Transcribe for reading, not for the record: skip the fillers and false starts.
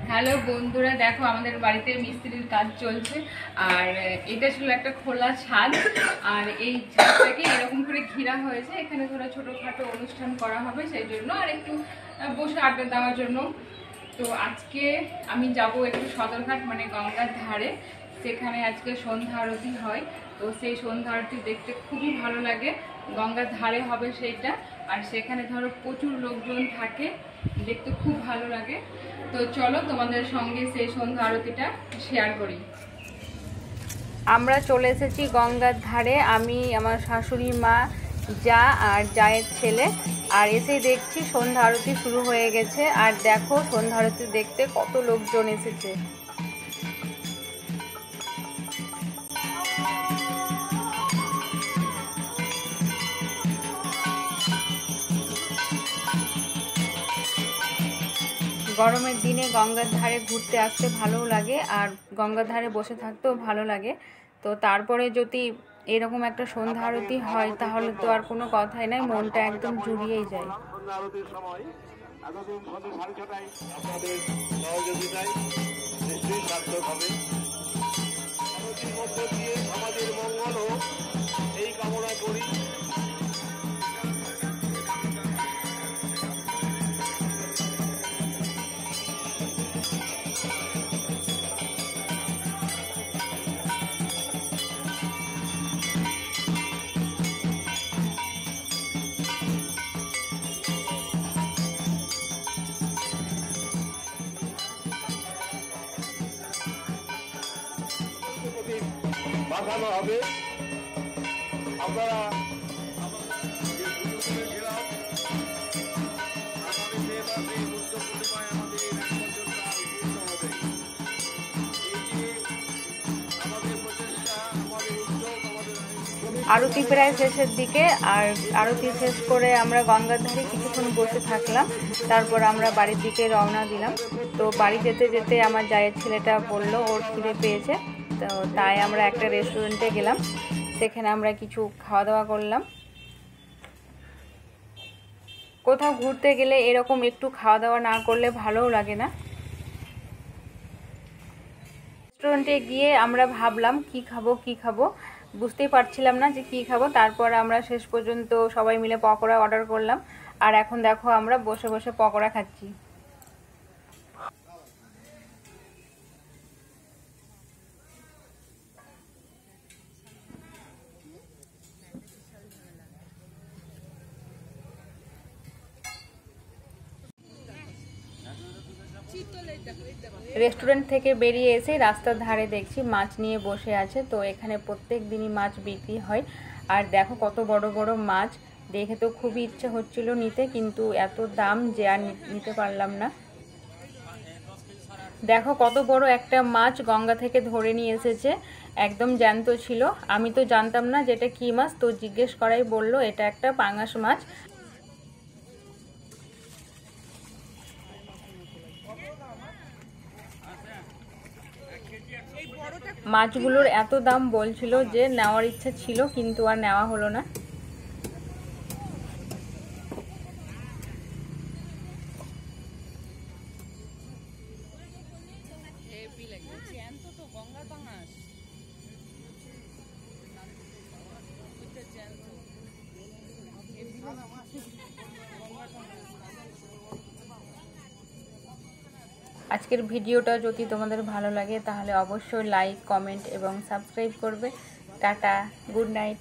Hello বন্ধুরা, দেখো আমাদের বাড়িতে মিস্ত্রির কাজ চলছে। আর এটা ছিল একটা খোলা ছাদ, আর এই ছাদটাকে এরকম করে ঘেরা হয়েছে। এখানে ধরো ছোটোখাটো অনুষ্ঠান করা হবে সেই জন্য, আর একটু বসে আড্ডা দেওয়ার জন্য। তো আজকে আমি যাব একটু সদরঘাট, মানে গঙ্গার ধারে। সেখানে আজকে সন্ধ্যা আরতি হয়। তো সেই সন্ধ্যা আরতি দেখতে খুবই ভালো লাগে। গঙ্গার ধারে হবে সেইটা, আর সেখানে ধরো প্রচুর লোকজন থাকে, দেখতে খুব ভালো লাগে। তো চলো তোমাদের সঙ্গে সেই সন্ধ্যা আরতিটা শেয়ার করি। আমরা চলে এসেছি গঙ্গার ধারে, আমি, আমার শাশুড়ি মা, যা আর জায়ের ছেলে। আর এসেই দেখছি সন্ধ্যা আরতি শুরু হয়ে গেছে। আর দেখো সন্ধ্যা আরতি দেখতে কত লোকজন এসেছে। গরমের দিনে গঙ্গার ধারে ঘুরতে আসতে ভালোও লাগে, আর গঙ্গার ধারে বসে থাকতেও ভালো লাগে। তো তারপরে যদি এরকম একটা সন্ধ্যা আরতি হয় তাহলে তো আর কোনো কথাই নাই, মনটা একদম জুড়িয়েই যায়। আমাদের মঙ্গল হোক এই কামনা করি। বাঁধানো হবে। আপনারা আরতি প্রায় শেষের দিকে, আর আরতি শেষ করে আমরা গঙ্গার ধারে কিছুক্ষণ বসে থাকলাম। তারপর আমরা বাড়ির দিকে রওনা দিলাম। তো বাড়ি যেতে যেতে আমার জায়ের ছেলেটা বললো ওর খিদে পেয়েছে, তো তাই আমরা একটা রেস্টুরেন্টে গেলাম। সেখানে আমরা কিছু খাওয়া দাওয়া করলাম। কোথাও ঘুরতে গেলে এরকম একটু খাওয়া দাওয়া না করলে ভালোও লাগে না। রেস্টুরেন্টে গিয়ে আমরা ভাবলাম কি খাবো, বুঝতেই পারছিলাম না যে কি খাবো। তারপর আমরা শেষ পর্যন্ত সবাই মিলে পকোড়া অর্ডার করলাম। আর এখন দেখো আমরা বসে বসে পকোড়া খাচ্ছি। রেস্টুরেন্ট থেকে বেরিয়ে এসে রাস্তার ধারে দেখছি মাছ নিয়ে বসে আছে। তো এখানে প্রত্যেক দিনই মাছ বিক্রি হয়। আর দেখো কত বড় বড় মাছ, দেখে তো খুবই ইচ্ছে হচ্ছিল নিতে, কিন্তু এত দাম যে আর নিতে পারলাম না। দেখো কত বড় একটা মাছ গঙ্গা থেকে ধরে নিয়ে এসেছে, একদম জ্যান্ত ছিল। আমি তো জানতাম না যে এটা কী মাছ, তো জিজ্ঞেস করাই বললো এটা একটা পাঙাশ মাছ। মাছগুলোর এত দাম বলছিল যে নেওয়ার ইচ্ছা ছিল, কিন্তু আর নেওয়া হলো না। আজকের ভিডিওটা যদি তোমাদের ভালো লাগে তাহলে অবশ্যই লাইক, কমেন্ট এবং সাবস্ক্রাইব করবে। Tata, good night.